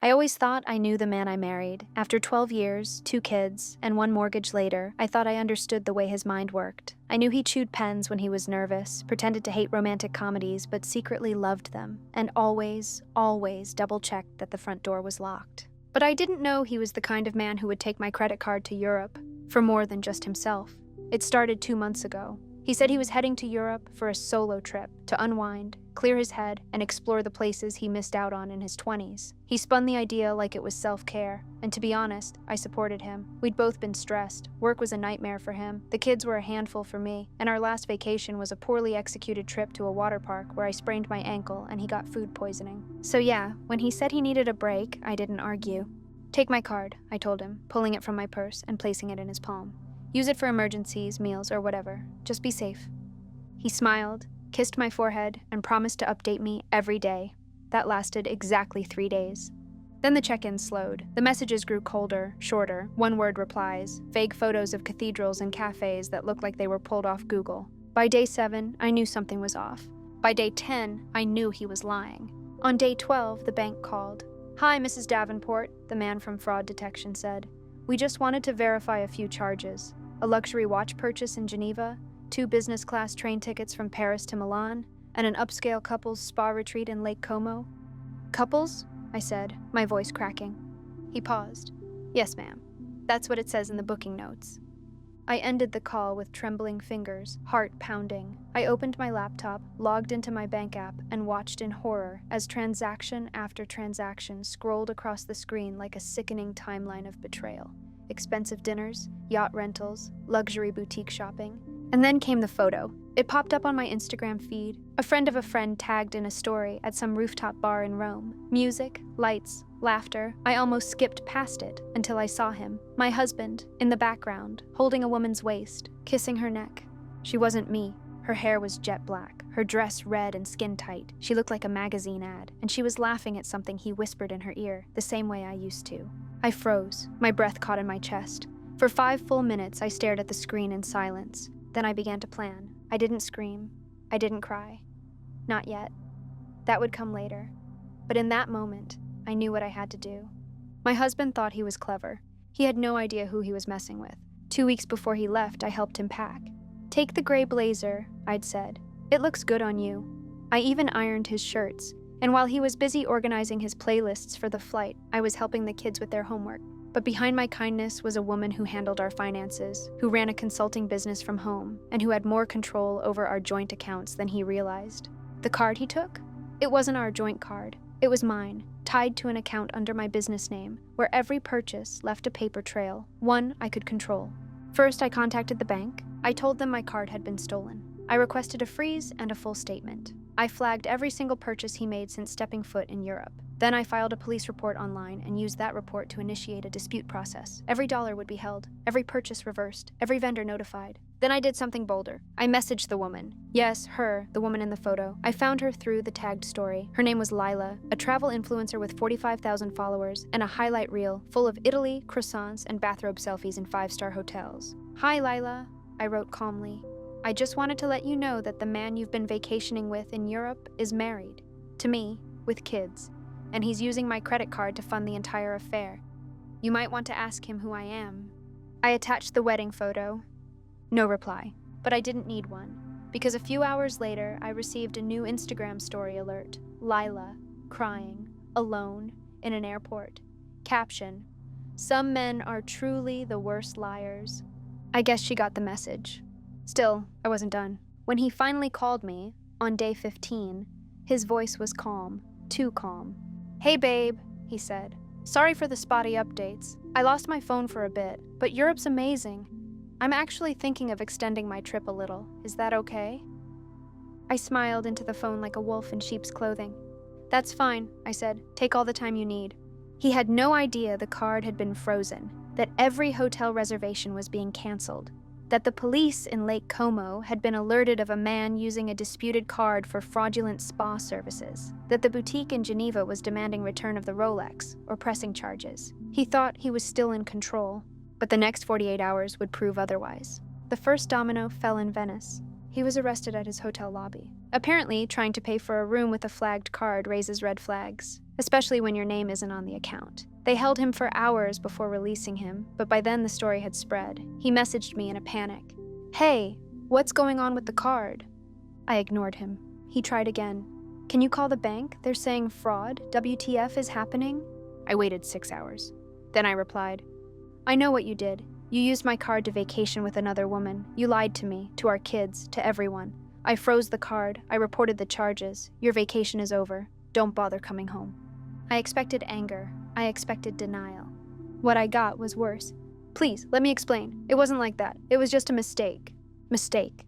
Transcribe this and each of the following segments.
I always thought I knew the man I married. After 12 years, 2 kids, and 1 mortgage later, I thought I understood the way his mind worked. I knew he chewed pens when he was nervous, pretended to hate romantic comedies, but secretly loved them, and always double-checked that the front door was locked. But I didn't know he was the kind of man who would take my credit card to Europe for more than just himself. It started 2 months ago. He said he was heading to Europe for a solo trip to unwind, clear his head, and explore the places he missed out on in his 20s. He spun the idea like it was self-care, and to be honest, I supported him. We'd both been stressed. Work was a nightmare for him. The kids were a handful for me, and our last vacation was a poorly executed trip to a water park where I sprained my ankle and he got food poisoning. So yeah, when he said he needed a break, I didn't argue. "Take my card," I told him, pulling it from my purse and placing it in his palm. "Use it for emergencies, meals, or whatever. Just be safe." He smiled, kissed my forehead, and promised to update me every day. That lasted exactly 3 days. Then the check-ins slowed. The messages grew colder, shorter, one-word replies, vague photos of cathedrals and cafes that looked like they were pulled off Google. By day 7, I knew something was off. By day 10, I knew he was lying. On day 12, the bank called. "Hi, Mrs. Davenport," the man from fraud detection said. "We just wanted to verify a few charges. A luxury watch purchase in Geneva, 2 business-class train tickets from Paris to Milan, and an upscale couple's spa retreat in Lake Como." "Couples?" I said, my voice cracking. He paused. "Yes, ma'am. That's what it says in the booking notes." I ended the call with trembling fingers, heart pounding. I opened my laptop, logged into my bank app, and watched in horror as transaction after transaction scrolled across the screen like a sickening timeline of betrayal. Expensive dinners, yacht rentals, luxury boutique shopping. And then came the photo. It popped up on my Instagram feed. A friend of a friend tagged in a story at some rooftop bar in Rome. Music, lights, laughter. I almost skipped past it until I saw him, my husband, in the background, holding a woman's waist, kissing her neck. She wasn't me. Her hair was jet black, her dress red and skin tight. She looked like a magazine ad, and she was laughing at something he whispered in her ear, the same way I used to. I froze. My breath caught in my chest. For 5 full minutes, I stared at the screen in silence. Then I began to plan. I didn't scream. I didn't cry. Not yet. That would come later. But in that moment, I knew what I had to do. My husband thought he was clever. He had no idea who he was messing with. 2 weeks before he left, I helped him pack. "Take the gray blazer," I'd said. "It looks good on you." I even ironed his shirts, and while he was busy organizing his playlists for the flight, I was helping the kids with their homework. But behind my kindness was a woman who handled our finances, who ran a consulting business from home, and who had more control over our joint accounts than he realized. The card he took? It wasn't our joint card. It was mine, tied to an account under my business name, where every purchase left a paper trail, one I could control. First, I contacted the bank. I told them my card had been stolen. I requested a freeze and a full statement. I flagged every single purchase he made since stepping foot in Europe. Then I filed a police report online and used that report to initiate a dispute process. Every dollar would be held, every purchase reversed, every vendor notified. Then I did something bolder. I messaged the woman. Yes, her, the woman in the photo. I found her through the tagged story. Her name was Lila, a travel influencer with 45,000 followers and a highlight reel full of Italy, croissants, and bathrobe selfies in 5-star hotels. "Hi, Lila," I wrote calmly. "I just wanted to let you know that the man you've been vacationing with in Europe is married. To me, with kids. And he's using my credit card to fund the entire affair. You might want to ask him who I am." I attached the wedding photo. No reply. But I didn't need one, because a few hours later, I received a new Instagram story alert. Lila, crying, alone, in an airport. Caption: "Some men are truly the worst liars." I guess she got the message. Still, I wasn't done. When he finally called me, on day 15, his voice was calm, too calm. "Hey babe," he said. "Sorry for the spotty updates. I lost my phone for a bit, but Europe's amazing. I'm actually thinking of extending my trip a little. Is that okay?" I smiled into the phone like a wolf in sheep's clothing. "That's fine," I said. "Take all the time you need." He had no idea the card had been frozen, that every hotel reservation was being canceled, that the police in Lake Como had been alerted of a man using a disputed card for fraudulent spa services, that the boutique in Geneva was demanding return of the Rolex, or pressing charges. He thought he was still in control, but the next 48 hours would prove otherwise. The first domino fell in Venice. He was arrested at his hotel lobby. Apparently, trying to pay for a room with a flagged card raises red flags, especially when your name isn't on the account. They held him for hours before releasing him, but by then the story had spread. He messaged me in a panic. "Hey, what's going on with the card?" I ignored him. He tried again. "Can you call the bank? They're saying fraud. WTF is happening?" I waited 6 hours. Then I replied, "I know what you did. You used my card to vacation with another woman. You lied to me, to our kids, to everyone. I froze the card. I reported the charges. Your vacation is over. Don't bother coming home." I expected anger. I expected denial. What I got was worse. "Please, let me explain. It wasn't like that. It was just a mistake." Mistake.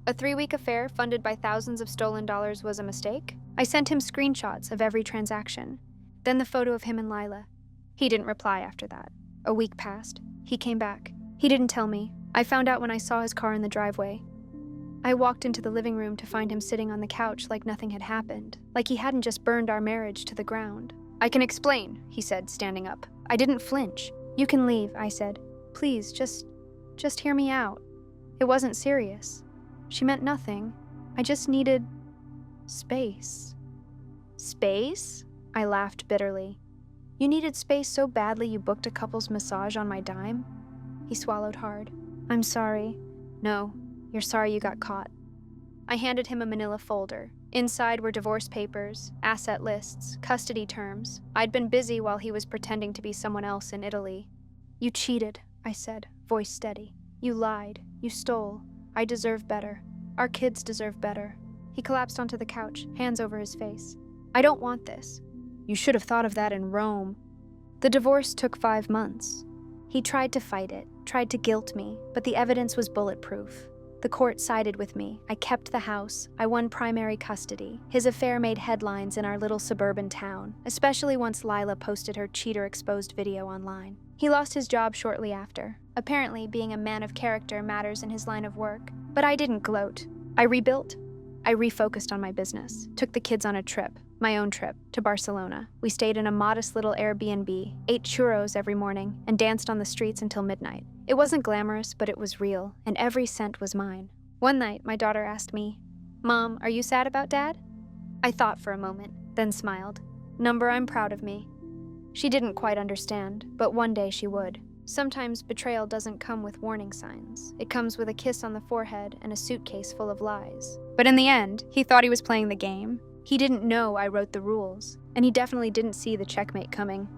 A 3-week affair funded by thousands of stolen dollars was a mistake? I sent him screenshots of every transaction. Then the photo of him and Lila. He didn't reply after that. A week passed. He came back. He didn't tell me. I found out when I saw his car in the driveway. I walked into the living room to find him sitting on the couch like nothing had happened, like he hadn't just burned our marriage to the ground. "I can explain," he said, standing up. I didn't flinch. "You can leave," I said. "Please, just hear me out. It wasn't serious. She meant nothing. I just needed space." "Space?" I laughed bitterly. "You needed space so badly you booked a couple's massage on my dime?" He swallowed hard. "I'm sorry." "No, you're sorry you got caught." I handed him a manila folder. Inside were divorce papers, asset lists, custody terms. I'd been busy while he was pretending to be someone else in Italy. "You cheated," I said, voice steady. "You lied. You stole. I deserve better. Our kids deserve better." He collapsed onto the couch, hands over his face. "I don't want this." "You should have thought of that in Rome." The divorce took 5 months. He tried to fight it, tried to guilt me, but the evidence was bulletproof. The court sided with me. I kept the house. I won primary custody. His affair made headlines in our little suburban town, especially once Lila posted her cheater-exposed video online. He lost his job shortly after. Apparently, being a man of character matters in his line of work. But I didn't gloat. I rebuilt. I refocused on my business, took the kids on a trip, my own trip, to Barcelona. We stayed in a modest little Airbnb, ate churros every morning, and danced on the streets until midnight. It wasn't glamorous, but it was real, and every cent was mine. One night, my daughter asked me, "Mom, are you sad about Dad?" I thought for a moment, then smiled. "Number, I'm proud of me." She didn't quite understand, but one day she would. Sometimes betrayal doesn't come with warning signs. It comes with a kiss on the forehead and a suitcase full of lies. But in the end, he thought he was playing the game. He didn't know I wrote the rules, and he definitely didn't see the checkmate coming.